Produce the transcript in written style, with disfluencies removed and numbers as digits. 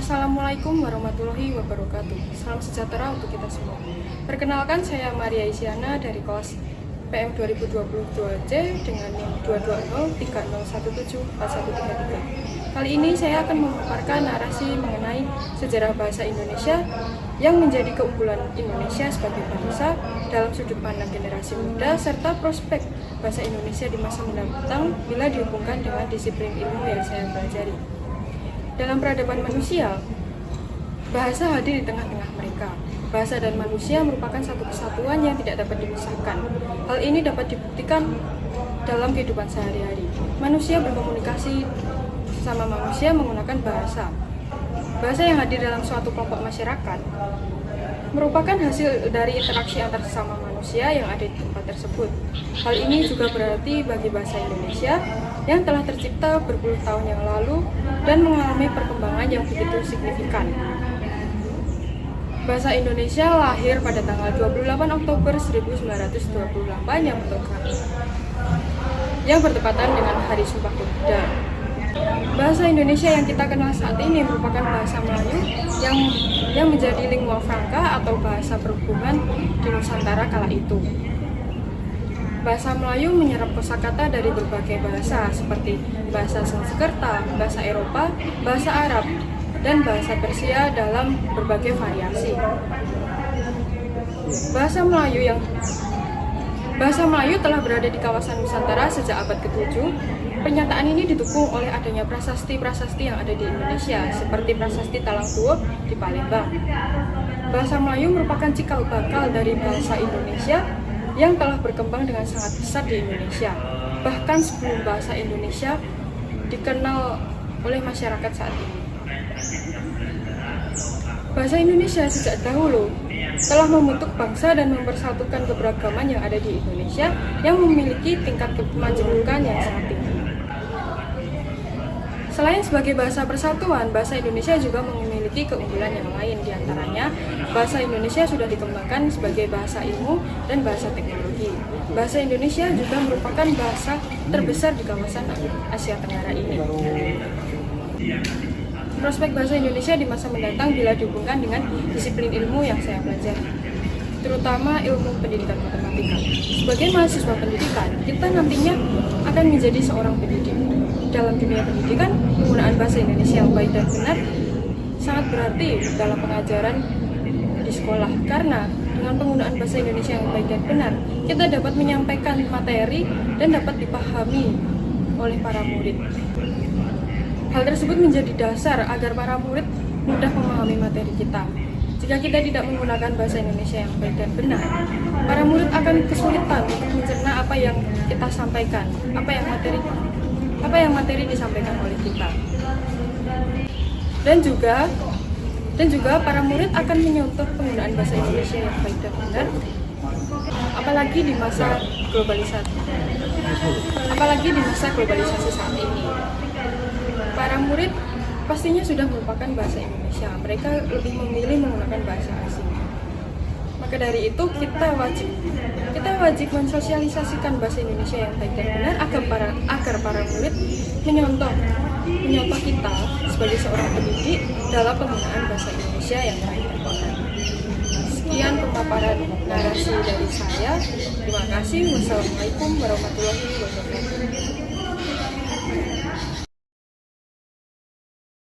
Assalamualaikum warahmatullahi wabarakatuh. Salam sejahtera untuk kita semua. Perkenalkan, saya Maria Isyana dari kelas PM 2022C dengan NIM 22030174133. Kali ini saya akan memaparkan narasi mengenai sejarah bahasa Indonesia yang menjadi keunggulan Indonesia sebagai bangsa dalam sudut pandang generasi muda serta prospek bahasa Indonesia di masa mendatang bila dihubungkan dengan disiplin ilmu yang saya pelajari. Dalam peradaban manusia, bahasa hadir di tengah-tengah mereka. Bahasa dan manusia merupakan satu kesatuan yang tidak dapat dipisahkan. Hal ini dapat dibuktikan dalam kehidupan sehari-hari. Manusia berkomunikasi sama manusia menggunakan bahasa. Bahasa yang hadir dalam suatu kelompok masyarakat merupakan hasil dari interaksi antar sesama manusia yang ada di tempat tersebut. Hal ini juga berarti bagi bahasa Indonesia yang telah tercipta berpuluh tahun yang lalu dan mengalami perkembangan yang begitu signifikan. Bahasa Indonesia lahir pada tanggal 28 Oktober 1928 yang bertepatan dengan Hari Sumpah Pemuda. Bahasa Indonesia yang kita kenal saat ini merupakan bahasa Melayu yang menjadi lingua franca atau bahasa perhubungan di Nusantara kala itu. Bahasa Melayu menyerap kosakata dari berbagai bahasa seperti bahasa Sanskerta, bahasa Eropa, bahasa Arab, dan bahasa Persia dalam berbagai variasi. Bahasa Melayu telah berada di kawasan Nusantara sejak abad ke-7. Pernyataan ini didukung oleh adanya prasasti-prasasti yang ada di Indonesia, seperti prasasti Talang Tuo di Palembang. Bahasa Melayu merupakan cikal bakal dari bahasa Indonesia yang telah berkembang dengan sangat pesat di Indonesia. Bahkan sebelum bahasa Indonesia dikenal oleh masyarakat saat ini. Bahasa Indonesia sejak dahulu telah membentuk bangsa dan mempersatukan keberagaman yang ada di Indonesia yang memiliki tingkat kemajemukan yang sangat tinggi. Selain sebagai bahasa persatuan, bahasa Indonesia juga memiliki keunggulan yang lain, diantaranya bahasa Indonesia sudah dikembangkan sebagai bahasa ilmu dan bahasa teknologi. Bahasa Indonesia juga merupakan bahasa terbesar di kawasan Asia Tenggara ini. Prospek bahasa Indonesia di masa mendatang bila dihubungkan dengan disiplin ilmu yang saya pelajari, terutama ilmu pendidikan matematika. Sebagai mahasiswa pendidikan, kita nantinya akan menjadi seorang pendidik. Dalam dunia pendidikan, penggunaan bahasa Indonesia yang baik dan benar sangat berarti dalam pengajaran di sekolah, karena dengan penggunaan bahasa Indonesia yang baik dan benar, kita dapat menyampaikan materi dan dapat dipahami oleh para murid. Hal tersebut menjadi dasar agar para murid mudah memahami materi kita. Jika kita tidak menggunakan bahasa Indonesia yang baik dan benar, para murid akan kesulitan untuk mencerna apa yang kita sampaikan, apa yang materi disampaikan oleh kita. Dan juga para murid akan menyontoh penggunaan bahasa Indonesia yang baik dan benar, apalagi di masa globalisasi saat ini. Para murid pastinya sudah melupakan bahasa Indonesia, mereka lebih memilih menggunakan bahasa asing. Maka dari itu kita wajib mensosialisasikan bahasa Indonesia yang baik dan benar agar para murid menyontoh kita sebagai seorang pendidik dalam penggunaan bahasa Indonesia yang baik dan benar. Sekian pemaparan narasi dari saya. Terima kasih. Wassalamualaikum warahmatullahi wabarakatuh.